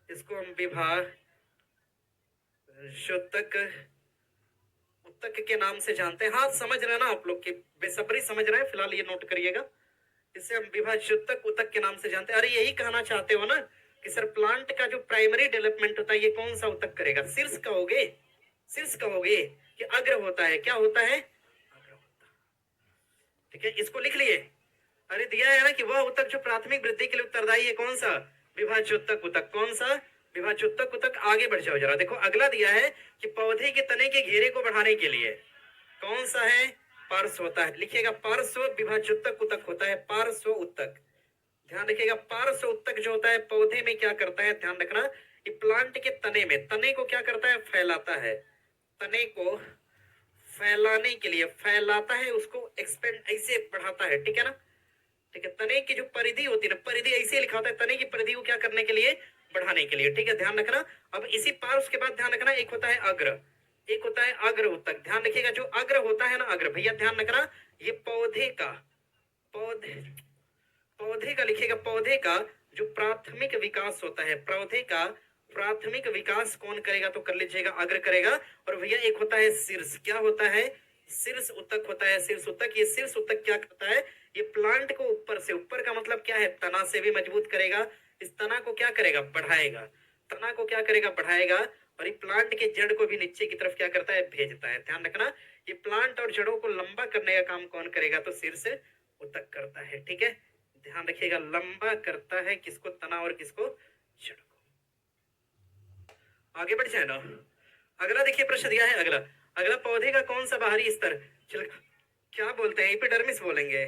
इसको हम विभाज्योतक उत्तक के नाम से जानते हैं। हाँ समझ रहे हैं ना आप लोग, की बेसब्री समझ रहे हैं, फिलहाल ये नोट करिएगा। इसे हम विभाज्योतक उत्तक के नाम से जानते हैं। अरे यही कहना चाहते हो ना कि सर प्लांट का जो प्राइमरी डेवलपमेंट होता है, ये कौन सा उत्तक करेगा? शीर्ष कहोगे? शीर्ष कहोगे कि अग्र होता है? क्या होता है? अग्र होता है। ठीक है, इसको लिख लिए। अरे दिया है ना कि वह उत्तक जो प्राथमिक वृद्धि के लिए उत्तरदायी है, कौन सा? विभाज्योतक उत्तक। कौन सा? विभाज्योतक उत्तक। आगे बढ़ जाओ जरा, देखो अगला दिया है कि पौधे के तने के घेरे को बढ़ाने के लिए कौन सा है? पार्श्व होता है। लिखिएगा, पार्श्व विभाज्योतक उत्तक होता है, पार्श्व उत्तक। ध्यान रखिएगा, पार्श्व उत्तक जो होता है पौधे में क्या करता है? ध्यान रखना, कि प्लांट के तने में, तने को क्या करता है? फैलाता है। तने को फैलाने के लिए फैलाता है, उसको एक्सपेंड ऐसे बढ़ाता है, ठीक है ना। ठीक है, तने की जो परिधि होती है ना, परिधि ऐसे लिखा होता है, तने की परिधि को क्या करने के लिए? बढ़ाने के लिए। ठीक है, ध्यान रखना। अब इसी पार्श्व के बाद ध्यान रखना, एक होता है अग्र, एक होता है अग्र उत्तक। ध्यान रखिएगा, जो अग्र होता है ना, अग्र भैया ध्यान रखना, ये पौधे का, पौधे पौधे का लिखिएगा, पौधे का जो प्राथमिक विकास होता है, पौधे का प्राथमिक विकास कौन करेगा? तो कर लीजिएगा, अग्र करेगा। और भैया एक होता है शीर्ष। क्या होता है? शीर्ष उत्तक होता है, शीर्ष उत्तक। ये शीर्ष उत्तक क्या करता है? ये प्लांट को ऊपर से, ऊपर का मतलब क्या है? तना से भी मजबूत करेगा। इस तना को क्या करेगा? बढ़ाएगा। तना को क्या करेगा? बढ़ाएगा। और ये प्लांट के जड़ को भी नीचे की तरफ क्या करता है? भेजता है। ध्यान रखना, ये प्लांट और जड़ों को लंबा करने का काम कौन करेगा? तो शीर्ष उत्तक करता है। ठीक है, ध्यान रखिएगा, लंबा करता है किसको? तना और किसको? जड़ को। आगे बढ़ जाए ना, अगला देखिए प्रश्न दिया है अगला। अगला पौधे का कौन सा बाहरी स्तर छिलका क्या बोलते हैं? एपिडर्मिस बोलेंगे।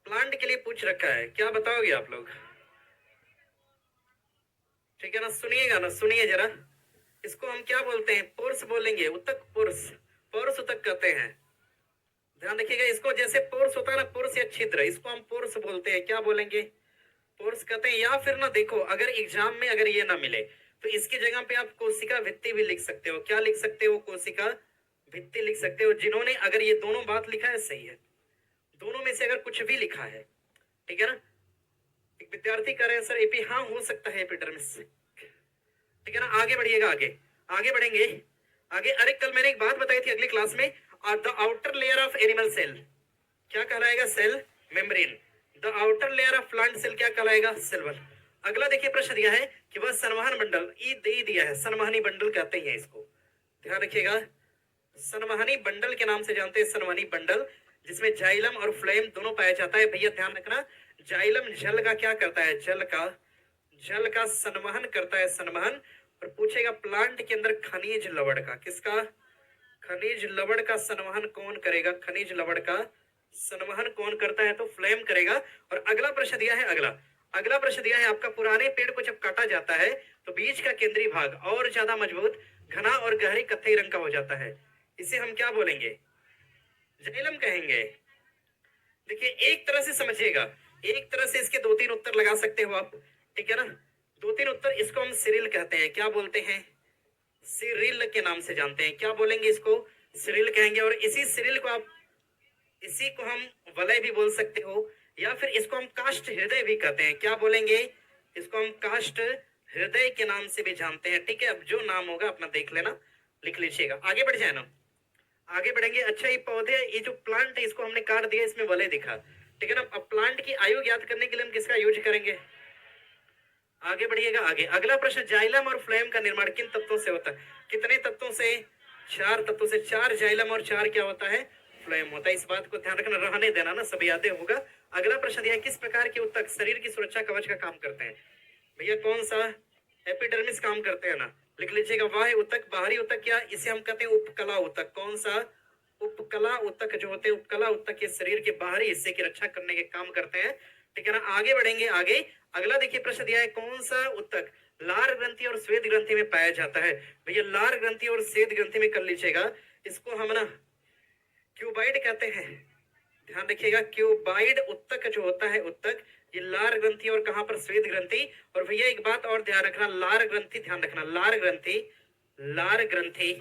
प्लांट के लिए पूछ रखा है, क्या बताओगे आप लोग? ठीक है ना, सुनिएगा ना, सुनिए जरा। इसको हम क्या बोलते हैं? पोर्स बोलेंगे, उत्तक पोर्स, पोर्स उत्तक कहते हैं। ध्यान रखिएगा, इसको जैसे पोर्स होता है ना, पोर्स या छिद्र, इसको हम पोर्स बोलते हैं। क्या बोलेंगे? पोर्स कहते हैं। या फिर ना देखो, अगर एग्जाम में अगर ये ना मिले तो इसकी जगह पे आप कोशिका भित्ति भी लिख सकते हो। क्या लिख सकते हो? कोशिका भित्ति लिख सकते हो। जिन्होंने अगर ये दोनों बात लिखा है सही है, दोनों में से अगर कुछ भी लिखा है, ठीक है ना। एक विद्यार्थी कह रहे हैं सर एपी, हाँ हो सकता है एपिडर्मिस, ठीक है ना। आगे बढ़िएगा, आगे आगे बढ़ेंगे आगे। अरे कल मैंने एक बात बताई थी अगली क्लास में, the outer layer of animal cell क्या कहलाएगा? Cell membrane. The outer layer of plant cell क्या कहलाएगा? Cell wall. अगला देखिए प्रश्न दिया है कि वह संवहन मंडल, ई दे दिया है, संवहनी मंडल कहते हैं इसको। ध्यान रखिएगा, संवहनी मंडल के नाम से जानते हैं, संवहनी मंडल, जिसमें जाइलम और फ्लेम दोनों पाया जाता है। भैया ध्यान रखना, जाइलम जल का क्या करता है? जल का संवहन करता है, संवहन। और पूछेगा प्लांट के अंदर खनिज लवण का, किसका? खनिज लवण का संवहन कौन करेगा? खनिज लवण का संवहन कौन करता है? तो फ्लेम करेगा। और अगला प्रश्न दिया है अगला प्रश्न दिया है आपका, पुराने पेड़ को जब काटा जाता है तो बीज का केंद्रीय भाग और ज्यादा मजबूत, घना और गहरी कत्थई रंग का हो जाता है। इसे हम क्या बोलेंगे? जाइलम कहेंगे। देखिए एक तरह से समझिएगा, एक तरह से इसके दो तीन उत्तर लगा सकते हो आप, ठीक है ना। दो तीन उत्तर। इसको हम सिरिल कहते हैं। क्या बोलते हैं? सिरिल के नाम से जानते हैं। क्या बोलेंगे? इसको सिरिल कहेंगे। और इसी को हम वलय भी बोल सकते हो, या फिर इसको हम काष्ठ हृदय भी कहते हैं। क्या बोलेंगे? इसको हम काष्ठ हृदय के नाम से भी जानते हैं। ठीक है, अब जो नाम होगा अपना देख लेना, लिख लीजिएगा। आगे बढ़ जाए ना, आगे बढ़ेंगे। अच्छा ये पौधे, ये जो प्लांट है इसको हमने काट दिया, इसमें वलय दिखा, ठीक है ना। अब प्लांट की आयु ज्ञात करने के लिए हम किसका यूज करेंगे? आगे बढ़िएगा, आगे अगला प्रश्न, जाइलम और फ्लेम का निर्माण किन तत्वों से होता है? कितने तत्वों से? 4 तत्वों से। 4 जाइलम और 4 क्या होता है? फ्लेम होता है। इस बात को ध्यान रखना, रहने देना ना, सब यादें होगा। अगला प्रश्न दिया है, किस प्रकार के उत्तक शरीर की सुरक्षा कवच का काम करते हैं? भैया कौन सा? एपिडर्मिस काम करते हैं ना, लिख लीजिएगा। बाह्य उत्तक, बाहरी उत्तक, क्या इसे हम कहते हैं? उपकला उत्तक। कौन सा? उपकला उत्तक जो होते हैं, उपकला उत्तक के शरीर के बाहरी हिस्से की रक्षा करने के काम करते हैं, ठीक है ना। आगे बढ़ेंगे, आगे अगला देखिए प्रश्न दिया है, कौन सा उत्तक लार ग्रंथि और श्वेत ग्रंथि में पाया जाता है? भैया लार ग्रंथि और श्वेत ग्रंथि में कर लीजिएगा। इसको हम ना क्यूबाइड कहते हैं। ध्यान रखिएगा, क्यूबाइड उत्तक जो होता है, उत्तक, ये लार ग्रंथि और कहां पर? श्वेत ग्रंथि। और भैया एक बात और ध्यान रखना, लार ग्रंथि, ध्यान रखना, लार ग्रंथि, लार ग्रंथि,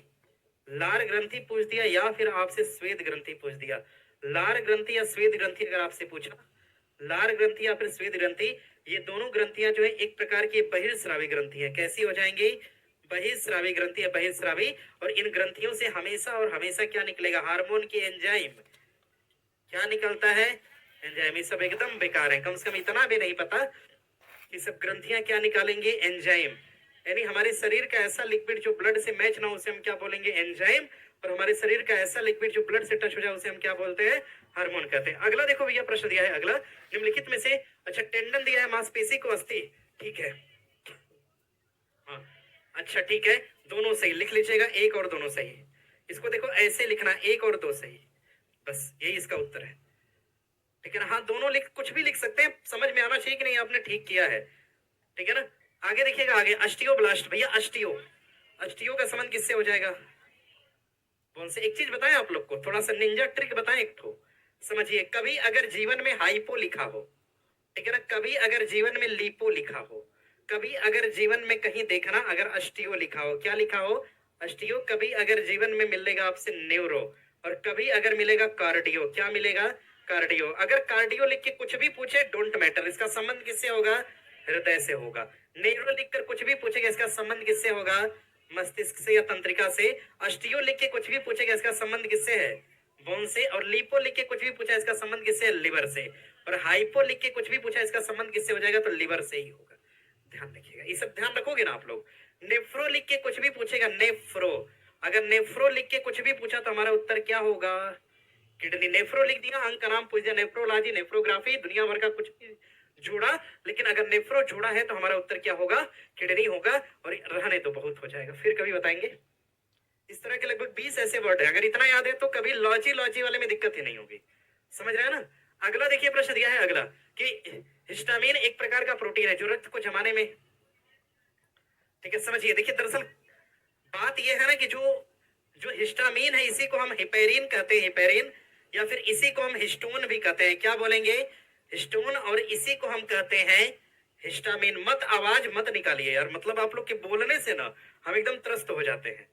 लार ग्रंथि पूछ दिया या फिर आपसे श्वेत ग्रंथि पूछ दिया, लार ग्रंथि या श्वेत ग्रंथि अगर आपसे पूछा, लार ग्रंथि या फिर श्वेत ग्रंथि, ये दोनों ग्रंथियां जो है एक प्रकार की बहिर्स्रावी ग्रंथि है। कैसी हो जाएंगी? बहिर्स्रावी ग्रंथि है, बहिर्स्रावी। और इन ग्रंथियों से हमेशा और हमेशा क्या निकलेगा? हार्मोन की एंजाइम। क्या निकलता है? एंजाइम। ये सब एकदम बेकार है, कम से कम इतना भी नहीं पता कि सब ग्रंथियां क्या निकालेंगे? एंजाइम। यानी हमारे शरीर का ऐसा लिक्विड जो ब्लड से मैच ना हो उसे हम क्या बोलेंगे? एंजाइम। और हमारे शरीर का ऐसा लिक्विड जो ब्लड से टच हो जाए उसे हम क्या बोलते हैं? हार्मोन कहते हैं। अगला देखो भैया प्रश्न दिया है अगला, निम्नलिखित में से, अच्छा टेंडन दिया है, मांसपेशी को अस्थि, ठीक है, हाँ अच्छा ठीक है, दोनों सही लिख लीजिएगा, एक और दोनों सही। इसको देखो ऐसे लिखना, एक और दो सही, बस यही इसका उत्तर है, ठीक है ना। हाँ दोनों लिख, कुछ भी लिख सकते हैं, समझ में आना चाहिए कि नहीं आपने ठीक किया है, ठीक है ना। आगे देखिएगा, आगे अस्टियोब्लास्ट, भैया अस्टियो का संबंध किससे हो जाएगा? कौन से? एक चीज बताएं आप लोग को, थोड़ा सा निंजा ट्रिक बताएं एक ठो, समझिए। कभी अगर जीवन में हाइपो लिखा हो, ठीक है ना, कभी अगर जीवन में लीपो लिखा हो, कभी अगर जीवन में कहीं देखना अगर अस्टियो लिखा हो, क्या लिखा हो? अस्टियो। कभी अगर जीवन में मिलेगा आपसे न्यूरो, और कभी अगर मिलेगा कार्डियो, क्या मिलेगा? कार्डियो। अगर कार्डियो लिख के कुछ भी पूछे डोंट मैटर, इसका संबंध किससे होगा? हृदय से होगा। न्यूरो लिख कर कुछ भी पूछेगा इसका संबंध किससे होगा? मस्तिष्क से या तंत्रिका से। अस्टियो लिख के कुछ भी पूछेगा इसका संबंध किससे है? बोन से। और लीपो लिख के कुछ भी पूछा इसका संबंध किससे है? लिवर से। और हाइपो लिख के कुछ भी पूछा इसका संबंध किससे हो जाएगा? तो लिवर से ही होगा। ध्यान रखिएगा, ये सब ध्यान रखोगे ना आप लोग। नेफ्रो लिख के कुछ भी पूछेगा, नेफ्रो, अगर नेफ्रो लिख के कुछ भी पूछा तो हमारा उत्तर क्या होगा? किडनी। नेफ्रो लिख दिया, अंक का नाम पूछ दिया, नेफ्रोलॉजी, नेफ्रोग्राफी, दुनिया भर का कुछ भी जोड़ा, लेकिन अगर नेफ्रो जोड़ा है तो हमारा उत्तर क्या होगा, किडनी होगा। और रहने तो बहुत हो जाएगा, फिर कभी बताएंगे। इस तरह के लगभग 20 ऐसे वर्ड है, अगर इतना याद है तो कभी लॉजी लॉजी वाले में दिक्कत ही नहीं होगी। समझ रहे हैं ना। अगला देखिए प्रश्न दिया है अगला कि हिस्टामिन एक प्रकार का प्रोटीन है जो रक्त को जमाने में, ठीक है समझिए। देखिए दरअसल बात यह है ना कि जो जो हिस्टामिन है इसी को हम हिपेरिन कहते हैं, हिपेरिन, या फिर इसी को हम हिस्टोन भी कहते हैं। क्या बोलेंगे, हिस्टोन, और इसी को हम कहते हैं हिस्टामिन। मत आवाज मत निकालिए यार, मतलब आप लोग के बोलने से ना हम एकदम त्रस्त हो जाते हैं,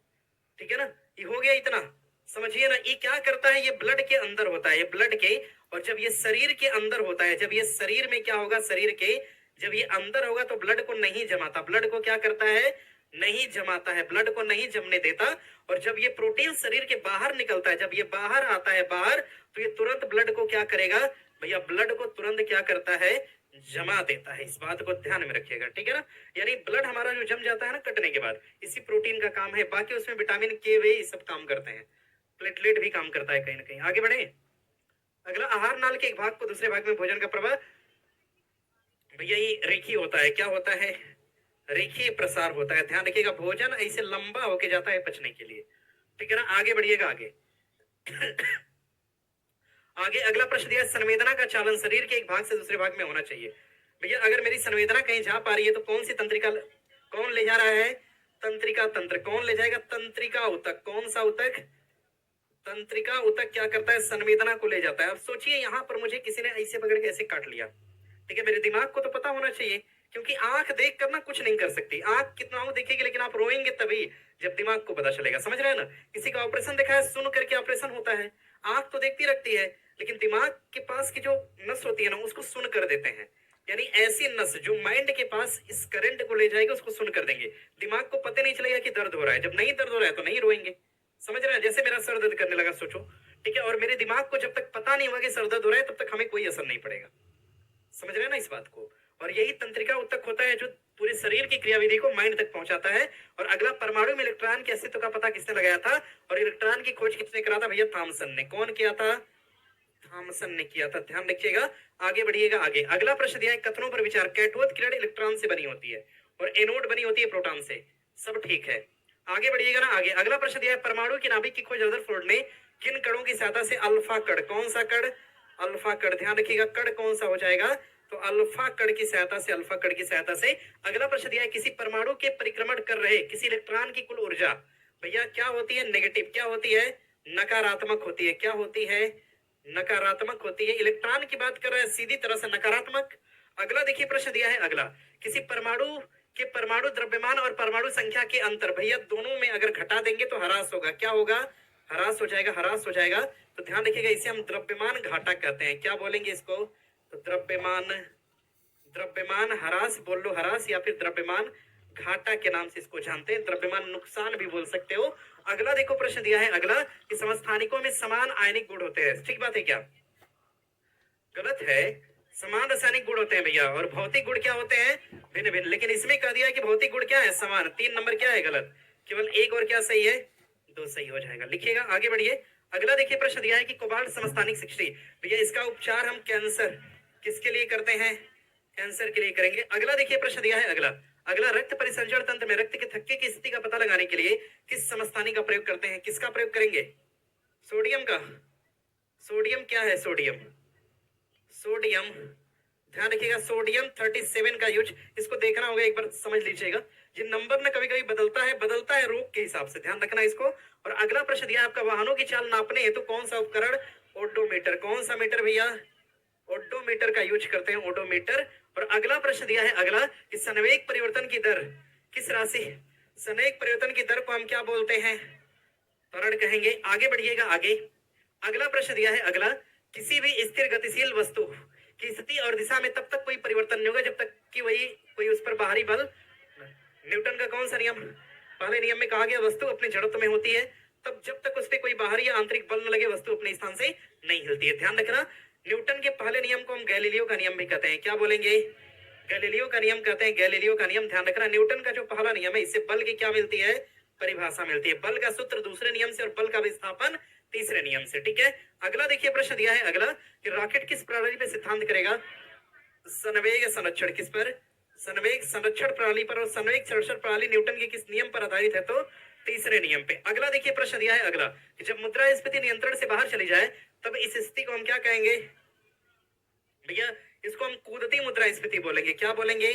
ठीक है ना। ये हो गया इतना, समझिए ना। ये क्या करता है, ये ब्लड के अंदर होता है, ये ब्लड के, और जब ये शरीर के अंदर होता है, जब ये शरीर में क्या होगा, शरीर के जब ये अंदर होगा तो ब्लड को नहीं जमाता, ब्लड को क्या करता है, नहीं जमाता है, ब्लड को नहीं जमने देता। और जब ये प्रोटीन शरीर के बाहर निकलता है, जब ये बाहर आता है बाहर, तो ये तुरंत ब्लड को क्या करेगा भैया, ब्लड को तुरंत क्या करता है, जमा देता है। इस बात को ध्यान में रखिएगा, ठीक है ना। यानी ब्लड हमारा जो जम जाता है ना कटने के बाद, इसी प्रोटीन का काम है। बाकी उसमें विटामिन के वे सब काम करते हैं, प्लेटलेट भी काम करता है कहीं ना कहीं। आगे बढ़े। अगला, आहार नाल के एक भाग को दूसरे भाग में भोजन का प्रवाह, भैया ये रेखीय होता है। क्या होता है, रेखीय प्रसार होता है। ध्यान रखिएगा, भोजन ऐसे लंबा होके जाता है पचने के लिए, ठीक है ना। आगे बढ़िएगा आगे। आगे अगला प्रश्न दिया, संवेदना का चालन शरीर के एक भाग से दूसरे भाग में होना चाहिए। भैया अगर मेरी संवेदना कहीं जा पा रही है तो कौन सी तंत्रिका, कौन ले जा रहा है, तंत्रिका तंत्र। कौन ले जाएगा, तंत्रिका ऊतक। कौन सा ऊतक, तंत्रिका ऊतक क्या करता है, संवेदना को ले जाता है। अब सोचिए यहाँ पर मुझे किसी ने ऐसे पकड़ के ऐसे काट लिया, ठीक है। मेरे दिमाग को तो पता होना चाहिए, क्योंकि आंख देख कर ना कुछ नहीं कर सकती। आंख कितना हो देखेगी, लेकिन आप रोएंगे तभी जब दिमाग को पता चलेगा। समझ रहे हैं ना। किसी का ऑपरेशन देखा है, सुन करके ऑपरेशन होता है। आंख तो देखती रखती है, लेकिन दिमाग के पास की जो नस होती है ना उसको सुन कर देते हैं। यानी ऐसी नस जो माइंड के पास इस करंट को ले जाएगी उसको सुन कर देंगे। दिमाग को पता नहीं चलेगा कि दर्द हो रहा है। जब नहीं दर्द हो रहा है तो नहीं रोएंगे। समझ रहे हैं, जैसे मेरा सर दर्द करने लगा सोचो, ठीक है, और मेरे दिमाग को जब तक पता नहीं होगा कि सर दर्द हो रहा है तब तक हमें कोई असर नहीं पड़ेगा। समझ रहे हैं ना इस बात को। और यही तंत्रिका ऊतक होता है जो पूरे शरीर की क्रियाविधि को माइंड तक पहुंचाता है। और अगला, परमाणु में इलेक्ट्रॉन के अस्तित्व का पता किसने लगाया था, और इलेक्ट्रॉन की खोज किसने करा था भैया, थॉमसन ने। कौन किया था, थॉमसन ने किया था। ध्यान रखिएगा, आगे बढ़िएगा आगे। अगला प्रश्न दिया है, कथनों पर विचार। कैथोड किरण इलेक्ट्रॉन से बनी होती है और एनोड बनी होती है प्रोटॉन से। सब ठीक है, आगे बढ़िएगा ना आगे। अगला प्रश्न दिया है, परमाणु की नाभिक की खोज रदरफोर्ड ने किन कणों की सहायता से, अल्फा कण। कौन सा कण, अल्फा कण। ध्यान रखिएगा, कण कौन सा हो जाएगा, तो अल्फा कण की सहायता से, अल्फा कण की सहायता से। अगला प्रश्न दिया है, किसी परमाणु के परिक्रमण कर रहे किसी इलेक्ट्रॉन की कुल ऊर्जा भैया क्या होती है, नेगेटिव। क्या होती है, नकारात्मक होती है। क्या होती है, नकारात्मक होती है। इलेक्ट्रॉन की बात कर रहे हैं, सीधी तरह से नकारात्मक। अगला देखिए प्रश्न दिया है अगला, किसी परमाणु के परमाणु द्रव्यमान और परमाणु संख्या के अंतर भैया दोनों में अगर घटा देंगे तो ह्रास होगा। क्या होगा, ह्रास हो जाएगा, ह्रास हो जाएगा। तो ध्यान रखिएगा, इसे हम द्रव्यमान घाटा कहते हैं। क्या बोलेंगे इसको, तो द्रव्यमान, द्रव्यमान ह्रास बोल लो, ह्रास, या फिर द्रव्यमान घाटा के नाम से इसको जानते हैं। द्रव्यमान नुकसान भी बोल सकते हो। अगला देखो प्रश्न दिया है अगला, कि समस्थानिकों में समान आयनिक गुण होते हैं। ठीक बात है क्या, गलत है। समान रासायनिक गुण होते हैं भैया, और भौतिक गुण क्या होते हैं, भिन्न भिन्न। लेकिन इसमें कह दिया है कि भौतिक गुण क्या है, समान। 3 नंबर क्या है गलत, केवल एक और क्या सही है, 2 सही हो जाएगा। लिखिएगा, आगे बढ़िए। अगला देखिए प्रश्न दिया है कि कोबाल्ट समस्थानिक 60 भैया इसका उपचार हम कैंसर किसके लिए करते हैं, कैंसर के लिए करेंगे। अगला देखिए प्रश्न दिया है अगला, अगला रक्त परिसंचरण तंत्र में रक्त के थक्के की स्थिति का पता लगाने के लिए किस समस्थानिक का प्रयोग करते हैं। किसका प्रयोग करेंगे, सोडियम का। सोडियम क्या है, सोडियम, सोडियम ध्यान रखिएगा, सोडियम 37 का यूज, इसको देखना होगा एक बार, समझ लीजिएगा। ये नंबर ना कभी कभी बदलता है रोग के हिसाब से, ध्यान रखना इसको। और अगला प्रश्न दिया आपका, वाहनों की चाल नापने हेतु कौन सा उपकरण, ओडोमीटर। कौन सा मीटर भैया, ओडोमीटर का यूज करते हैं, ओडोमीटर। और अगला प्रश्न दिया है अगला, कि संवेग परिवर्तन की दर किस राशि, संवेग परिवर्तन की दर को हम क्या बोलते हैं, त्वरण कहेंगे। आगे बढ़िएगा आगे। अगला प्रश्न दिया है अगला, किसी भी स्थिर गतिशील वस्तु की स्थिति और दिशा में तब तक कोई परिवर्तन नहीं होगा जब तक कि वही कोई उस पर बाहरी बल, न्यूटन का कौन सा नियम, पहले नियम में कहा गया वस्तु अपने जड़त्व में होती है, तब जब तक उस पर कोई बाहरी या आंतरिक बल न लगे वस्तु अपने स्थान से नहीं हिलती है। ध्यान रखना, न्यूटन के पहले नियम को हम गैलीलियो का नियम भी कहते हैं। क्या बोलेंगे, गैलीलियो का नियम कहते हैं, गैलीलियो का नियम। ध्यान रखना, न्यूटन का जो पहला नियम है इससे बल की क्या मिलती है, परिभाषा मिलती है। बल का सूत्र दूसरे नियम से और बल का विस्थापन तीसरे नियम से। ठीक है, अगला देखिए प्रश्न दिया है अगला, कि रॉकेट किस प्रणाली पे सिद्धांत करेगा, संवेग संरक्षण किस पर? संवेग संरक्षण प्रणाली पर। और संवेग संरक्षण प्रणाली न्यूटन के किस नियम पर आधारित है? तो तीसरे नियम पे। अगला देखिए प्रश्न दिया है अगला कि जब मुद्रास्फीति नियंत्रण से बाहर चली जाए तब इस स्थिति को हम क्या कहेंगे भैया? इसको हम कूदती मुद्रास्फीति बोलेंगे। क्या बोलेंगे?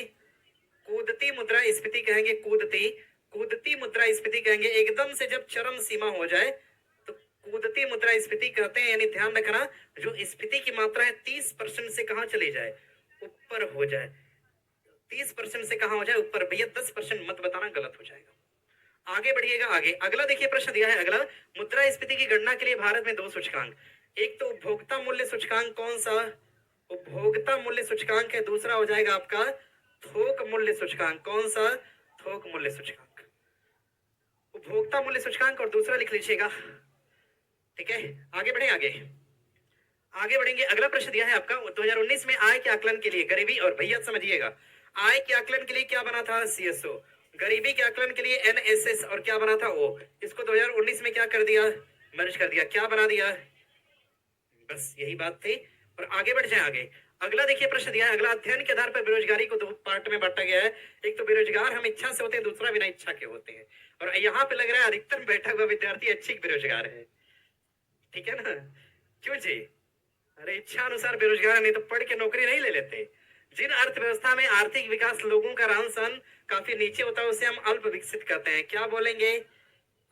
कूदती मुद्रास्फीति कहेंगे। कूदती मुद्रास्फीति कहेंगे। एकदम से जब चरम सीमा हो जाए तो कूदती मुद्रास्फीति कहते हैं। यानी ध्यान रखना, जो स्फीति की मात्रा है 30% से कहां चली जाए? ऊपर हो जाए। 30% से कहां हो जाए? ऊपर। भैया 10% मत बताना, गलत हो जाएगा। आगे बढ़िएगा। आगे अगला देखिए प्रश्न दिया है अगला, मुद्रास्फीति की गणना के लिए भारत में 2 सूचकांक, एक तो उपभोक्ता मूल्य सूचकांक। कौन सा? उपभोक्ता मूल्य सूचकांक है। दूसरा हो जाएगा आपका थोक मूल्य सूचकांक। कौन सा? थोक मूल्य सूचकांक। उपभोक्ता मूल्य सूचकांक और दूसरा लिख लीजिएगा। ठीक है, आगे बढ़े। आगे बढ़ेंगे। अगला प्रश्न दिया है आपका 2019 में आय के आकलन के लिए गरीबी, और भैया समझिएगा, आय के आकलन के लिए क्या बना था? सीएसओ। गरीबी के आकलन के लिए एनएसएस, और क्या बना था? ओ। इसको 2019 में क्या कर दिया? मर्ज कर दिया। क्या बना दिया? बस यही बात थी। और आगे बढ़ जाए। आगे अगला देखिए प्रश्न दिया है अगला, अध्ययन के आधार पर बेरोजगारी को 2 पार्ट में बांटा गया है। एक तो बेरोजगार हम इच्छा से होते हैं, दूसरा बिना इच्छा के होते हैं। और यहाँ पे लग रहा है अधिकतर बैठा हुआ विद्यार्थी अच्छी बेरोजगार है। ठीक है ना? क्यों जी? अरे इच्छा अनुसार बेरोजगार, नहीं तो पढ़ के नौकरी नहीं ले लेते। जिन अर्थव्यवस्था में आर्थिक विकास, लोगों का रहन सहन काफी नीचे होता है, उसे हम अल्प विकसित कहते हैं। क्या बोलेंगे?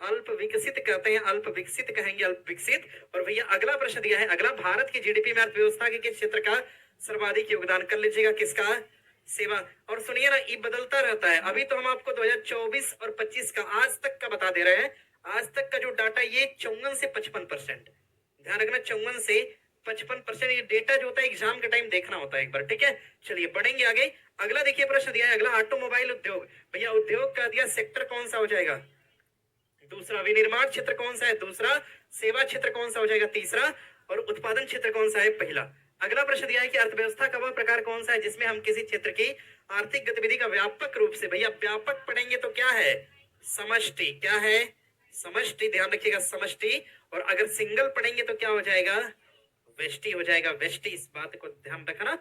अल्प विकसित कहते हैं। अल्प विकसित कहेंगे, अल्प विकसित। और भैया अगला प्रश्न दिया है अगला, भारत की जीडीपी में अर्थव्यवस्था के किस क्षेत्र का सर्वाधिक योगदान? कर लीजिएगा। किसका? सेवा। और सुनिए ना, ये बदलता रहता है। अभी तो हम आपको 2024 और 25 का आज तक का बता दे रहे हैं। आज तक का जो डाटा ये 54 से 55%। ध्यान रखना, 54 से 55%। ये डेटा जो होता है एग्जाम के टाइम देखना होता है एक बार। ठीक है, चलिए बढ़ेंगे आगे। अगला देखिए प्रश्न दिया है अगला, ऑटोमोबाइल उद्योग। भैया उद्योग का दिया सेक्टर कौन सा हो जाएगा? दूसरा। विनिर्माण क्षेत्र कौन सा है? दूसरा। सेवा क्षेत्र कौन सा हो जाएगा? तीसरा। और उत्पादन क्षेत्र कौन सा है? पहला। अगला प्रश्न दिया है कि अर्थव्यवस्था का वह प्रकार कौन सा है जिसमें हम किसी क्षेत्र की आर्थिक गतिविधि का व्यापक रूप से, भैया व्यापक पढ़ेंगे तो क्या है? समष्टि। क्या है? समष्टि। ध्यान रखिएगा, समष्टि। और अगर सिंगल पढ़ेंगे तो क्या हो जाएगा? वेष्टि हो जाएगा। वेष्टि, इस बात को ध्यान रखना।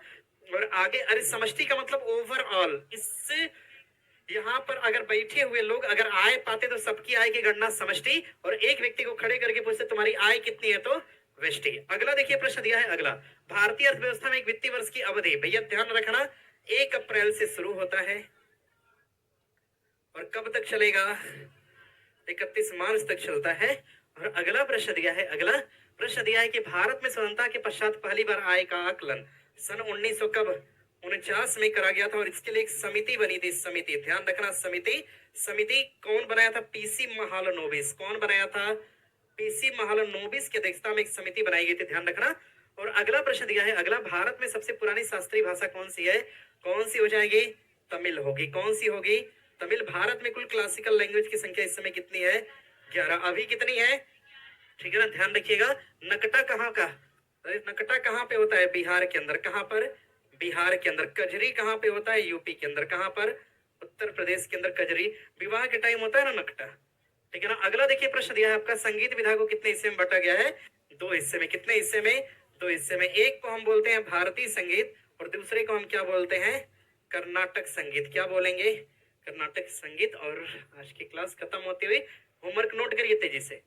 और आगे, अरे समष्टि का मतलब ओवरऑल। इससे यहाँ पर अगर बैठे हुए लोग अगर आय पाते तो सबकी आय की गणना समष्टि, और एक व्यक्ति को खड़े करके पूछते तुम्हारी आय कितनी है तो वेष्टि। अगला देखिए प्रश्न दिया है अगला, भारतीय अर्थव्यवस्था में एक वित्तीय वर्ष की अवधि, भैया ध्यान रखना, 1 अप्रैल से शुरू होता है और कब तक चलेगा? 31 मार्च तक चलता है। और अगला प्रश्न दिया है अगला प्रश्न दिया है कि भारत में स्वतंत्रता के पश्चात पहली बार आय का आकलन सन 1900 कब? 49 में करा गया था। और इसके लिए एक समिति बनी थी। समिति, ध्यान रखना, समिति कौन बनाया था? पीसी महालनोबिस। कौन बनाया था? पीसी महालनोबिस की अध्यक्षता में एक समिति बनाई गई थी। ध्यान रखना। और अगला प्रश्न दिया है अगला, भारत में सबसे पुरानी शास्त्रीय भाषा कौन सी है? कौन सी हो जाएगी? तमिल होगी। कौन सी होगी? तमिल। भारत में कुल क्लासिकल लैंग्वेज की संख्या इस समय कितनी है? 11। अभी कितनी है? ठीक है ना, ध्यान रखिएगा। नकटा कहाँ का? अरे नकटा कहाँ पे होता है? बिहार के अंदर। कहाँ पर? बिहार के अंदर। कजरी कहाँ पे होता है? यूपी के अंदर। कहाँ पर? उत्तर प्रदेश के अंदर कजरी। विवाह के टाइम होता है ना नकटा। ठीक है ना। अगला देखिए प्रश्न दिया है आपका, संगीत विधा को कितने हिस्से में बांटा गया है? 2 हिस्से में। कितने हिस्से में? 2 हिस्से में। एक को हम बोलते हैं भारतीय संगीत और दूसरे को हम क्या बोलते हैं? कर्नाटक संगीत। क्या बोलेंगे? कर्नाटक संगीत। और आज की क्लास खत्म होते हुए होमवर्क नोट करिए तेजी से।